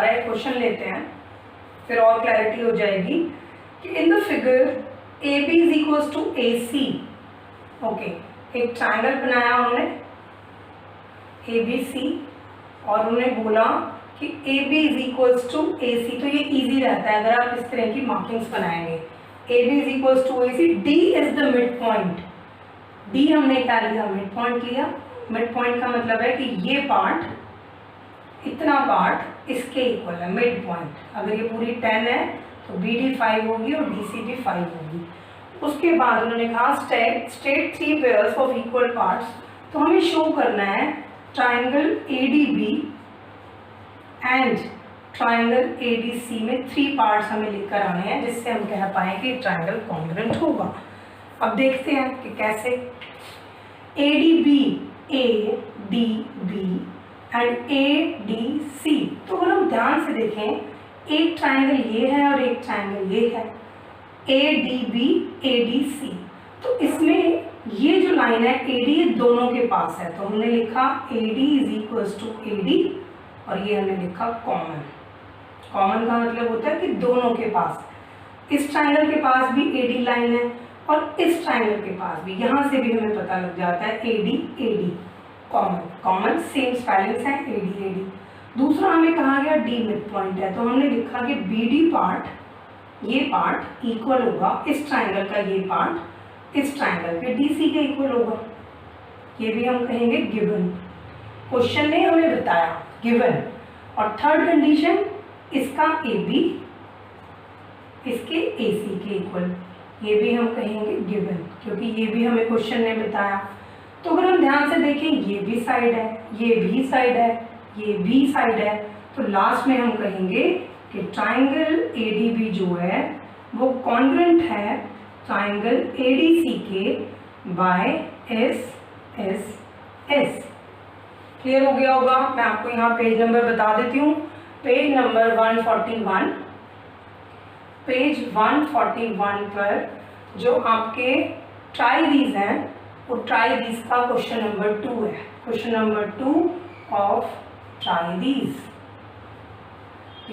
दोबारा एक क्वेश्चन लेते हैं, फिर और क्लैरिटी हो जाएगी कि in the figure A B is equals to A C. Okay, एक ट्राइंगल बनाया उन्होंने ए बी सी और उन्होंने बोला कि A B is equals to A C. तो ये इजी रहता है अगर आप इस तरह की मार्किंग्स बनाएंगे। A B is equals to A C, D is the mid point. D हमने क्या लिया, मिड पॉइंट लिया। मिड पॉइंट का मतलब है कि ये पार्ट, इतना पार्ट इसके इक्वल है मिड पॉइंट। अगर ये पूरी 10 है तो बी डी 5 होगी और डी सी भी 5 होगी। उसके बाद उन्होंने कहा state 3 pairs of equal parts. तो हमें शो करना है triangle A D B and triangle A D C में 3 पार्ट्स हमें लिखकर आने हैं जिससे हम कह पाए कि ट्राइंगल कॉन्ग्रुएंट होगा। अब देखते हैं कि कैसे। A D B, A D B and A D C. तो अगर हम ध्यान से देखें, एक ट्राइंगल ये है और एक ट्राइंगल ये है, A D B A D C. तो इसमें ये जो लाइन है ए डी दोनों के पास है, तो हमने लिखा A D is equals to A D और ये हमने लिखा कॉमन। कॉमन का मतलब होता है कि दोनों के पास, इस ट्राइंगल के पास भी ए डी लाइन है और इस ट्राइंगल के पास भी, यहाँ से भी हमें पता लग जाता है A D common. Common same spellings हैं ए डी। दूसरा हमें कहा गया डी मिड पॉइंट है, तो हमने लिखा कि बी डी पार्ट, ये पार्ट इक्वल होगा इस ट्राइंगल का, ये पार्ट इस ट्राइंगल के डी सी के इक्वल होगा। ये भी हम कहेंगे गिवन। क्वेश्चन ने हमें बताया गिवन। और थर्ड कंडीशन, इसका ए बी इसके ए सी के इक्वल, ये भी हम कहेंगे गिवन, क्योंकि ये भी हमें क्वेश्चन ने बताया। तो अगर हम ध्यान से देखें, ये भी साइड है, ये भी साइड है, ये भी साइड है, तो लास्ट में हम कहेंगे कि ट्राइंगल ए डी बी जो है वो कॉन्ग्रुएंट है ट्राइंगल ए डी सी के by S S S. Clear हो गया होगा। मैं आपको यहाँ पेज नंबर बता देती हूँ, पेज नंबर 141। पेज 141 पर जो आपके ट्राई दीज हैं, वो ट्राई दीज का क्वेश्चन नंबर 2 है। Question number 2 of try these.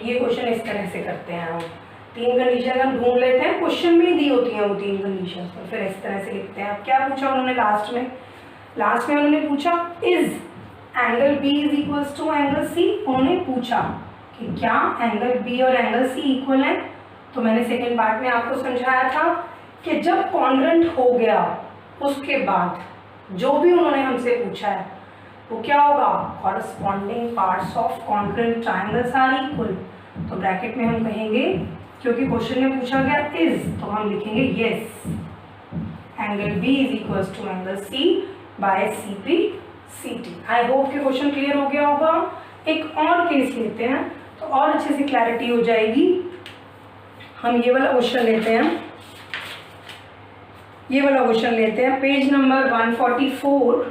ये क्वेश्चन इस तरह से करते हैं हम। 3 कंडीशन हम ढूंढ लेते हैं, क्वेश्चन में दी होती हैं वो 3 कंडीशन, तो फिर इस तरह से लिखते हैं। अब क्या पूछा उन्होंने लास्ट में उन्होंने पूछा is angle B is equals to angle C. उन्होंने पूछा कि क्या एंगल बी और एंगल सी इक्वल है। तो मैंने सेकेंड पार्ट में आपको समझाया था कि जब कॉन्ग्रुएंट हो गया उसके बाद जो भी उन्होंने हमसे पूछा है वो क्या होगा, corresponding parts of congruent triangles are equal. तो ब्रैकेट में हम कहेंगे, क्योंकि क्वेश्चन में पूछा गया इज, तो हम लिखेंगे yes angle B is equals to angle C by C P C T. I hope कि क्वेश्चन क्लियर हो गया होगा। एक और केस लेते हैं तो और अच्छे से क्लैरिटी हो जाएगी। हम ये वाला क्वेश्चन लेते हैं, पेज नंबर 144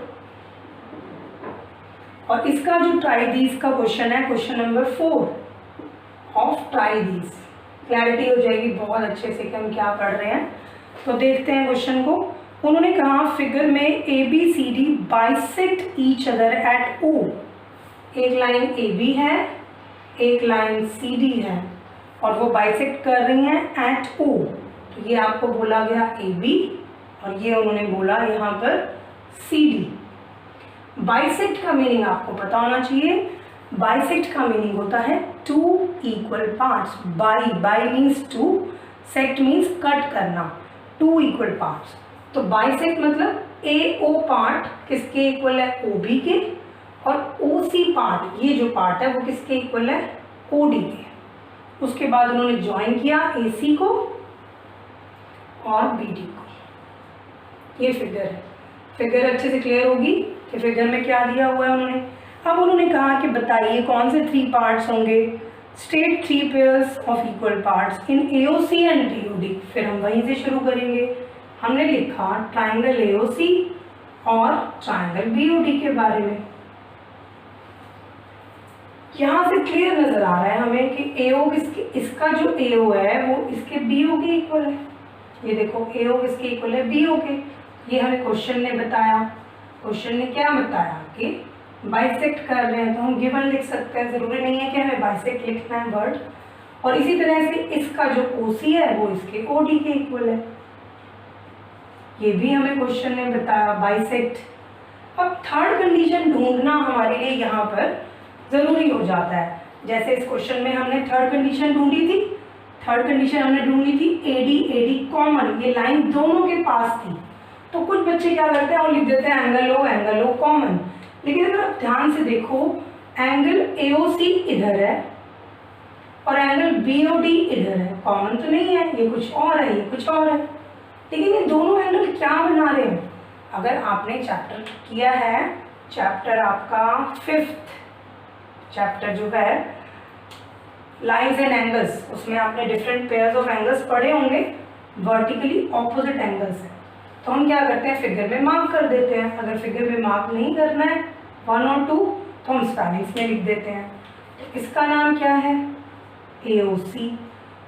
और इसका जो ट्राई दीज का क्वेश्चन है, question number 4 of try these. Clarity हो जाएगी बहुत अच्छे से कि हम क्या पढ़ रहे हैं। तो देखते हैं क्वेश्चन को। उन्होंने कहा फिगर में A B C D bisect each other at O. एक लाइन ए बी है, एक लाइन सी डी है और वो बाइसेक्ट कर रही हैं एट ओ। तो ये आपको बोला गया ए बी और ये उन्होंने बोला यहाँ पर सी डी। बाइसेक्ट का मीनिंग आपको पता होना चाहिए। बाइसेक्ट का मीनिंग होता है 2 equal parts. By means 2, sect means cut करना, 2 इक्वल पार्ट्स। तो बाइसेक्ट मतलब ए ओ पार्ट किसके इक्वल है, ओ बी के, और ओ सी पार्ट, ये जो पार्ट है वो किसके इक्वल है, ओ डी के। उसके बाद उन्होंने ज्वाइन किया ए सी को और बी डी को। ये फिगर है। फिगर अच्छे से क्लियर होगी कि फिगर में क्या दिया हुआ है उन्होंने। अब उन्होंने कहा कि बताइए कौन से 3 पार्ट्स होंगे। State 3 pairs of equal parts in AOC and DOD। फिर हम वहीं से शुरू करेंगे। हमने लिखा ट्राइंगल AOC और ट्राइंगल BOD के बारे में। यहाँ से क्लियर नजर आ रहा है हमें कि AO इसका जो AO है वो इसके BO के इक्वल है। ये देखो AO किसके इक्वल है, BO के। ये हमें क्वेश्चन ने बताया। क्वेश्चन ने क्या बताया कि बाइसेक्ट कर रहे हैं तो हम गिवन लिख सकते हैं, ज़रूरी नहीं है कि हमें बाइसेक्ट लिखना है वर्ड। और इसी तरह से इसका जो OC है वो इसके OD के इक्वल है, ये भी हमें क्वेश्चन ने बताया बाइसेक्ट। अब थर्ड कंडीशन ढूंढना हमारे लिए यहाँ पर ज़रूरी हो जाता है। जैसे इस क्वेश्चन में हमने थर्ड कंडीशन ढूंढी थी, थर्ड कंडीशन हमने ढूंढी थी AD कॉमन, ये लाइन दोनों के पास थी। तो कुछ बच्चे क्या करते हैं, वो लिख देते हैं एंगल O कॉमन, लेकिन अगर आप ध्यान से देखो एंगल AOC इधर है और एंगल BOD इधर है, कॉमन तो नहीं है, ये कुछ और है, ये कुछ और है, लेकिन ये दोनों एंगल क्या बना रहे हैं। अगर आपने चैप्टर किया है, चैप्टर आपका 5th चैप्टर जो है लाइंस एंड एंगल्स, उसमें आपने डिफरेंट पेयर्स ऑफ एंगल्स पढ़े होंगे, वर्टिकली ऑपोजिट एंगल्स है। तो हम क्या करते हैं, फिगर में मार्क कर देते हैं। अगर फिगर में मार्क नहीं करना है 1 और 2 तो हम स्पेलिंग्स में लिख देते हैं। तो इसका नाम क्या है AOC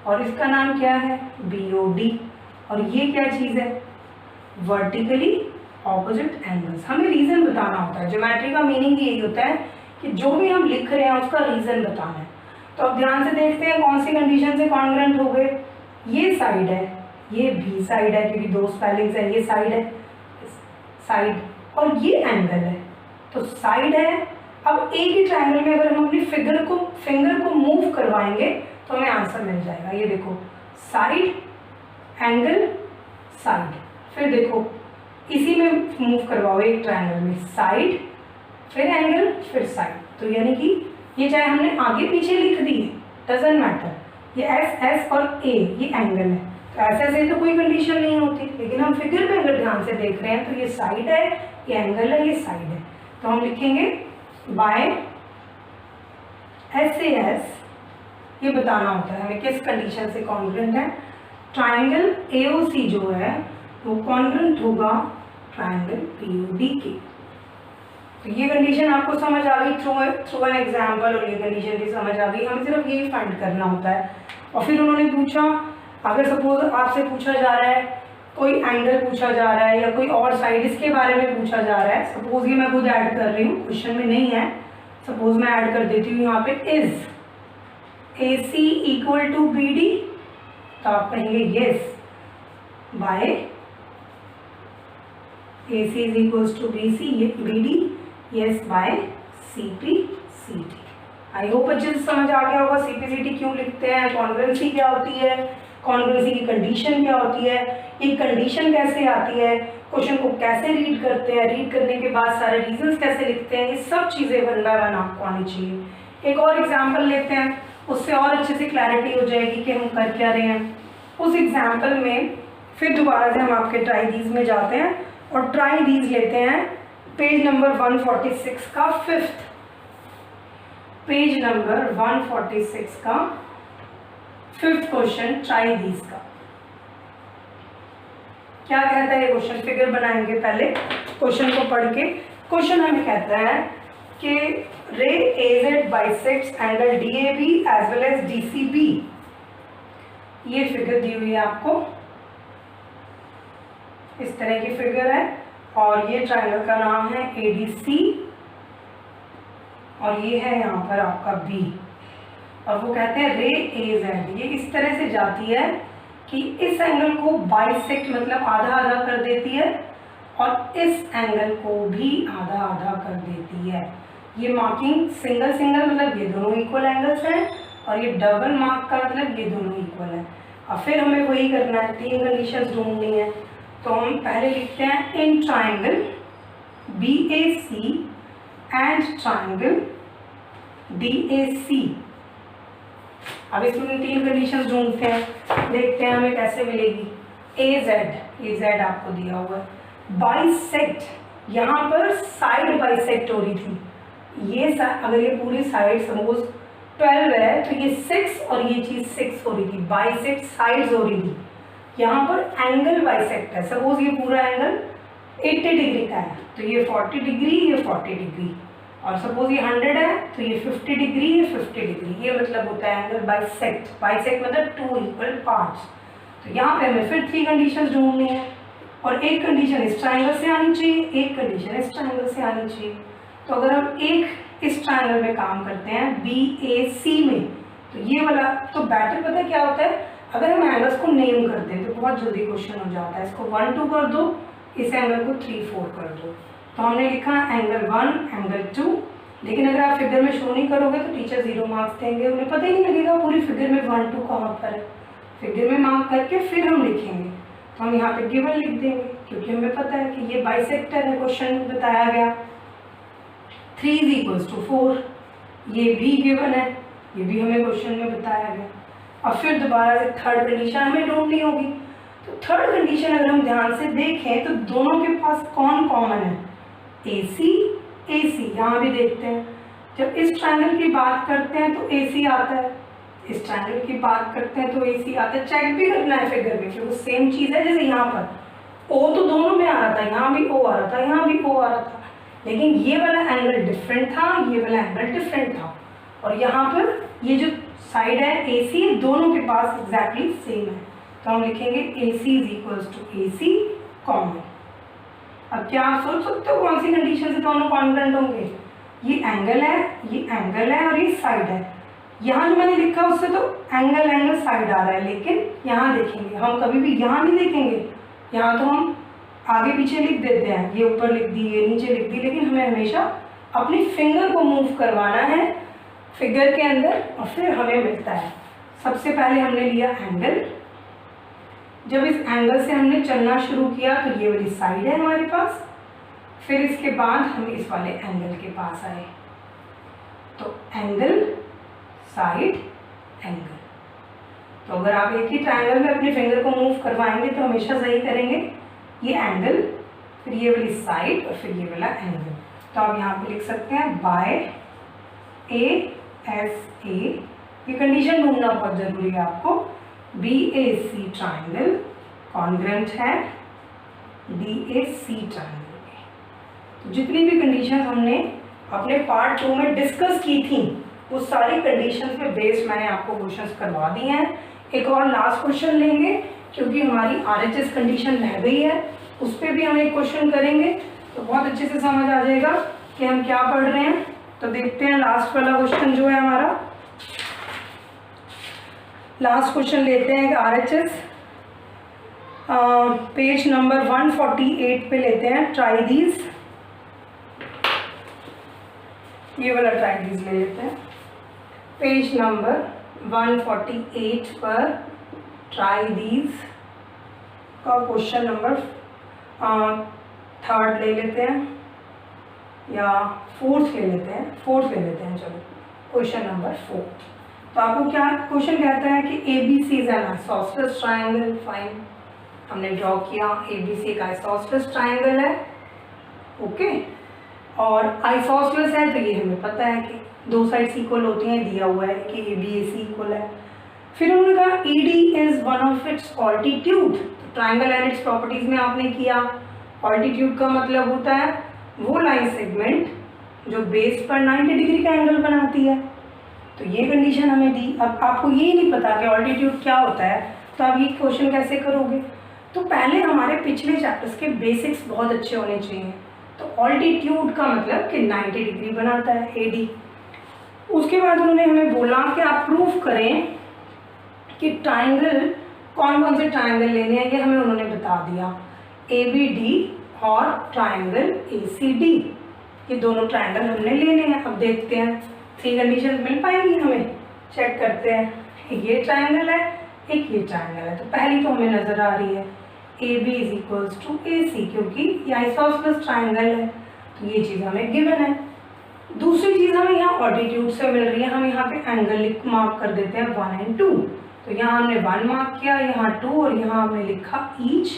और इसका नाम क्या है BOD, और ये क्या चीज़ है वर्टिकली ऑपोजिट एंगल्स। हमें रीज़न बताना होता है, ज्योमेट्री का मीनिंग यही होता है कि जो भी हम लिख रहे हैं उसका रीज़न बताना है। तो अब ध्यान से देखते हैं कौन सी कंडीशन से कॉन्ग्रुएंट हो गए। ये साइड है, ये भी साइड है क्योंकि दो स्पेलिंग्स है, ये साइड है साइड और ये एंगल है, तो साइड है। अब एक ही ट्रायंगल में अगर हम अपनी फिंगर को मूव करवाएंगे तो हमें आंसर मिल जाएगा। ये देखो साइड एंगल साइड, फिर देखो इसी में मूव करवाओ एक ट्रायंगल में, साइड फिर एंगल फिर साइड। तो यानी कि ये चाहे हमने आगे पीछे लिख दी डजंट मैटर, ये S और A ये एंगल है, तो ऐसे तो कोई कंडीशन नहीं होती। लेकिन हम फिगर में अगर ध्यान से देख रहे हैं तो ये साइड है, ये एंगल है, ये साइड है, तो हम लिखेंगे बाय SAS। ये बताना होता है हमें किस कंडीशन से कॉन्ग्रुएंट है। ट्रायंगल AOC जो है वो कॉन्ग्रुएंट होगा ट्रायंगल POD के। तो ये कंडीशन आपको समझ आ गई थ्रू एन एग्जाम्पल, और ये कंडीशन भी समझ आ गई। हमें सिर्फ यही फाइंड करना होता है। और फिर उन्होंने पूछा, अगर सपोज आपसे पूछा जा रहा है कोई एंगल पूछा जा रहा है या कोई और साइड इसके बारे में पूछा जा रहा है, सपोज ये मैं खुद ऐड कर रही हूँ, क्वेश्चन में नहीं है, सपोज मैं ऐड कर देती हूँ यहाँ पे is AC equal to BD, तो आप कहेंगे yes by AC is equal to BD yes by CP/CD। I hope अच्छे से समझ आ गया होगा CP/CD क्यों लिखते हैं, कॉन्ग्रुएंसी क्या होती है, कॉन्ग्रुएंसी की कंडीशन क्या होती है, ये कंडीशन कैसे आती है, क्वेश्चन को कैसे रीड करते हैं, रीड करने के बाद सारे रीजंस कैसे लिखते हैं, ये सब चीज़ें 1 बाय 1 आपको आनी चाहिए। एक और एग्जाम्पल लेते हैं, उससे और अच्छे से क्लैरिटी हो जाएगी कि हम कर क्या रहे हैं। उस एग्जाम्पल में फिर दोबारा से हम आपके ट्राई दीज में जाते हैं और ट्राई दीज लेते हैं पेज नंबर 146 का 5th, पेज नंबर 146 का 5th क्वेश्चन ट्राई दीज का। क्या कहता है ये क्वेश्चन, फिगर बनाएंगे पहले क्वेश्चन को पढ़ के। क्वेश्चन हमें कहता है कि ray AZ bisects angle DAB as well as DCB। ये फिगर दी हुई है आपको, इस तरह की फिगर है, और ये ट्रायंगल का नाम है ADC और ये है यहाँ पर आपका B। और वो कहते हैं रे AZ ये इस तरह से जाती है कि इस एंगल को बाइसेक्ट मतलब आधा आधा कर देती है और इस एंगल को भी आधा आधा कर देती है। ये मार्किंग सिंगल सिंगल मतलब ये दोनों इक्वल एंगल्स हैं, और ये डबल मार्क का मतलब ये दोनों इक्वल है। और फिर हमें वही करना है, 3 कंडीशंस ढूंढनी है। तो हम पहले लिखते हैं in triangle BAC and triangle DAC। अब इसमें 3 कंडीशंस ढूंढते हैं, देखते हैं हमें कैसे मिलेगी। AZ आपको दिया हुआ है, बाइसेक्ट, यहाँ पर साइड बाइसेक्ट हो रही थी। ये अगर ये पूरी साइड सपोज 12 है तो ये 6 और ये चीज़ 6 हो रही थी, बाइसेक्ट साइड्स हो रही थी। यहाँ पर एंगल बाइसेक्ट है, सपोज ये पूरा एंगल 80 डिग्री का है तो ये 40 डिग्री, ये 40 डिग्री, और सपोज ये 100 है तो ये 50 डिग्री, ये 50 डिग्री। ये मतलब होता है एंगल बाइसेक्ट। बाइसेक्ट मतलब 2 इक्वल पार्ट्स। तो यहाँ पे हमें फिर 3 कंडीशंस ढूंढनी है, और एक कंडीशन इस ट्रायंगल से आनी चाहिए, एक कंडीशन इस ट्रायंगल से आनी चाहिए। तो अगर हम एक इस ट्रायंगल में काम करते हैं BAC में, तो ये वाला तो बेटर पता है क्या होता है, अगर हम एंगल्स को नेम करते हैं तो बहुत जल्दी क्वेश्चन हो जाता है। इसको 1 2 कर दो, इस एंगल को 3 4 कर दो, तो हमने लिखा एंगल 1 एंगल 2। लेकिन अगर आप फिगर में शो नहीं करोगे तो टीचर 0 मार्क्स देंगे, उन्हें पता ही नहीं लगेगा पूरी फिगर में 1 2 कहाँ पर है। फिगर में मार्क करके फिर हम लिखेंगे, तो हम यहाँ पे गिवन लिख देंगे क्योंकि हमें पता है कि ये बाइसेक्टर है, क्वेश्चन में बताया गया। 3 = 4, ये भी गिवन है, ये भी हमें क्वेश्चन में बताया गया। अब फिर दोबारा से थर्ड कंडीशन हमें ढूंढनी होगी। तो थर्ड कंडीशन अगर हम ध्यान से देखें तो दोनों के पास कौन कॉमन है, AC AC। यहाँ भी देखते हैं, जब इस ट्रायंगल की बात करते हैं तो AC आता है, इस ट्रायंगल की बात करते हैं तो AC आता है। चेक भी करना है फिगर में क्योंकि सेम चीज़ है। जैसे यहाँ पर O तो दोनों में आ रहा था, यहाँ भी O आ रहा था, यहाँ भी O आ रहा था, लेकिन ये वाला एंगल डिफरेंट था, ये वाला एंगल डिफरेंट था। और यहाँ पर ये जो साइड है AC, दोनों के पास एग्जैक्टली सेम है, तो हम लिखेंगे AC = AC कॉमन। अब क्या आप सोच सकते हो कौन सी कंडीशन से दोनों कॉन्ग्रुएंट होंगे, ये एंगल है, ये एंगल है और ये साइड है। यहाँ जो मैंने लिखा उससे तो एंगल साइड आ रहा है, लेकिन यहाँ देखेंगे हम कभी भी यहाँ नहीं देखेंगे, यहाँ तो हम आगे पीछे लिख देते हैं, ये ऊपर लिख दी, ये नीचे लिख दी, लेकिन हमें हमेशा अपनी फिंगर को मूव करवाना है फिगर के अंदर और फिर हमें मिलता है। सबसे पहले हमने लिया एंगल, जब इस एंगल से हमने चलना शुरू किया तो ये वाली साइड है हमारे पास, फिर इसके बाद हम इस वाले एंगल के पास आए, तो एंगल साइड एंगल। तो अगर आप एक ही ट्रायंगल में अपनी फिंगर को मूव करवाएंगे तो हमेशा सही करेंगे, ये एंगल, फिर ये वाली साइड और फिर ये वाला एंगल। तो आप यहाँ पे लिख सकते हैं बाय ASA। ये कंडीशन ढूंढना बहुत जरूरी है आपको। BAC ट्रायंगल कॉन्ग्रुएंट है DAC ट्रायंगल में। तो जितनी भी कंडीशन हमने अपने पार्ट 2 में डिस्कस की थी वो सारी कंडीशंस पे बेस्ड मैंने आपको क्वेश्चंस करवा दिए हैं। एक और लास्ट क्वेश्चन लेंगे क्योंकि हमारी RHS कंडीशन रह गई है, उस पर भी हम एक क्वेश्चन करेंगे तो बहुत अच्छे से समझ आ जाएगा कि हम क्या पढ़ रहे हैं। तो देखते हैं लास्ट वाला क्वेश्चन जो है हमारा, लास्ट क्वेश्चन लेते हैं RHS पेज नंबर 148 पे लेते हैं। ट्राई दीज, ये वाला ट्राई दीज ले लेते हैं। पेज नंबर 148 पर ट्राई दीज का क्वेश्चन नंबर 3rd ले लेते हैं या 4th ले लेते हैं, 4th ले लेते हैं। चलो क्वेश्चन नंबर 4। तो आपको क्या क्वेश्चन कहता है कि ABC is an isosceles triangle. Fine, हमने ड्रॉ किया ABC एक आइसोसेलेस ट्रायंगल है, ओके। और आइसोसेलेस है तो ये हमें पता है कि दो साइड्स इक्वल होती हैं, दिया हुआ है कि ABAC इक्वल है। फिर उन्होंने कहा ED is one of its altitude. तो ट्रायंगल एंड इट्स प्रॉपर्टीज में आपने किया, ऑल्टीट्यूड का मतलब होता है वो लाइन सेगमेंट जो बेस पर 90 डिग्री का एंगल बनाती है। तो ये कंडीशन हमें दी। अब आपको ये नहीं पता कि ऑल्टीट्यूड क्या होता है, तो आप ये क्वेश्चन कैसे करोगे। तो पहले हमारे पिछले चैप्टर्स के बेसिक्स बहुत अच्छे होने चाहिए। तो ऑल्टीट्यूड का मतलब कि 90 डिग्री बनाता है AD। उसके बाद उन्होंने हमें बोला कि आप प्रूफ करें कि ट्रायंगल कौन कौन से ट्रायंगल लेने हैं, ये हमें उन्होंने बता दिया। ABD और ट्रायंगल ACD, ये दोनों ट्रायंगल हमने लेने हैं। अब देखते हैं 3 कंडीशन मिल पाएंगी हमें, चेक करते हैं। एक ये ट्रायंगल है, एक ये ट्रायंगल है। तो पहली तो हमें नजर आ रही है AB = AC, क्योंकि ये आइसोसेलेस ट्रायंगल है, तो ये चीज़ हमें गिवन है। दूसरी चीज़ हमें यहाँ ऑल्टीट्यूड से मिल रही है, हम यहाँ पे एंगल मार्क कर देते हैं 1 और 2। तो यहाँ हमने 1 मार्क किया, यहाँ 2 और यहाँ हमने लिखा ईच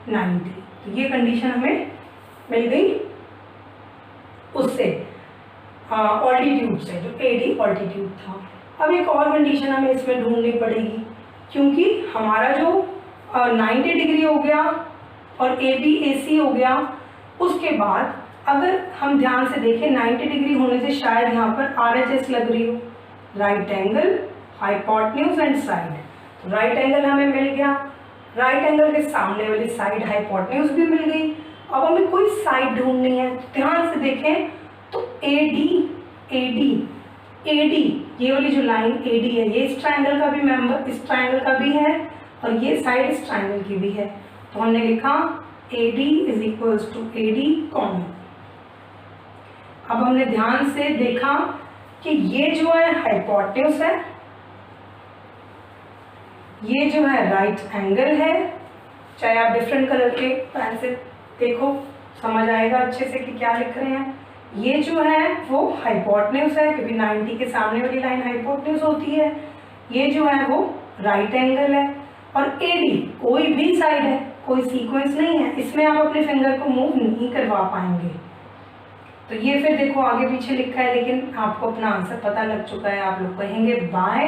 90। तो ये कंडीशन हमें मिल गई उससे ऑल्टीट्यूड से, जो AD ऑल्टीट्यूड था। अब एक और कंडीशन हमें इसमें ढूंढनी पड़ेगी, क्योंकि हमारा जो 90 डिग्री हो गया और ABAC हो गया, उसके बाद अगर हम ध्यान से देखें 90 डिग्री होने से शायद यहाँ पर RHS लग रही हो, right angle, hypotenuse and side. तो राइट एंगल हमें मिल गया, राइट एंगल के सामने वाली साइड हाइपोटेन्यूज भी मिल गई। अब हमें कोई साइड ढूंढनी है, ध्यान से देखें तो AD ये वाली जो लाइन AD है ये इस ट्राइंगल का भी मेंबर, इस ट्राइंगल का भी है और ये साइड इस ट्राइंगल की भी है। तो हमने लिखा AD is equals to AD common. अब हमने ध्यान से देखा कि ये जो है हाइपोटेन्यूज है, ये जो है राइट एंगल है। चाहे आप डिफरेंट कलर के पेन से देखो, समझ आएगा अच्छे से कि क्या लिख रहे हैं। ये जो है वो हाइपोटेन्यूज है, क्योंकि 90 के सामने वाली लाइन हाइपोटेन्यूज होती है। ये जो है वो राइट एंगल है। और AD कोई भी साइड है, कोई सीक्वेंस नहीं है, इसमें आप अपने फिंगर को मूव नहीं करवा पाएंगे। तो ये फिर देखो आगे पीछे लिखा है, लेकिन आपको अपना आंसर पता लग चुका है। आप लोग कहेंगे by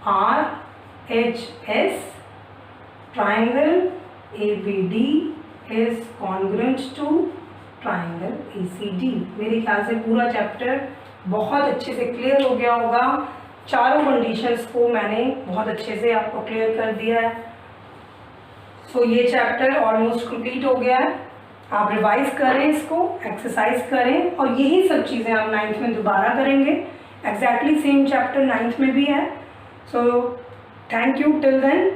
RHS triangle ABD is congruent to triangle ACD। मेरे ख्याल से पूरा चैप्टर बहुत अच्छे से क्लियर हो गया होगा। चारों कंडीशंस को मैंने बहुत अच्छे से आपको क्लियर कर दिया है। सो ये चैप्टर ऑलमोस्ट कंप्लीट हो गया है। आप रिवाइज करें, इसको एक्सरसाइज करें और यही सब चीज़ें आप 9th में दोबारा करेंगे। एग्जैक्टली सेम चैप्टर 9th में भी है। So thank you till then.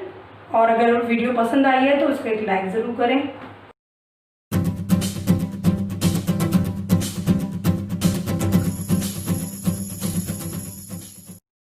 और अगर वीडियो पसंद आई है तो इसको एक लाइक ज़रूर करें।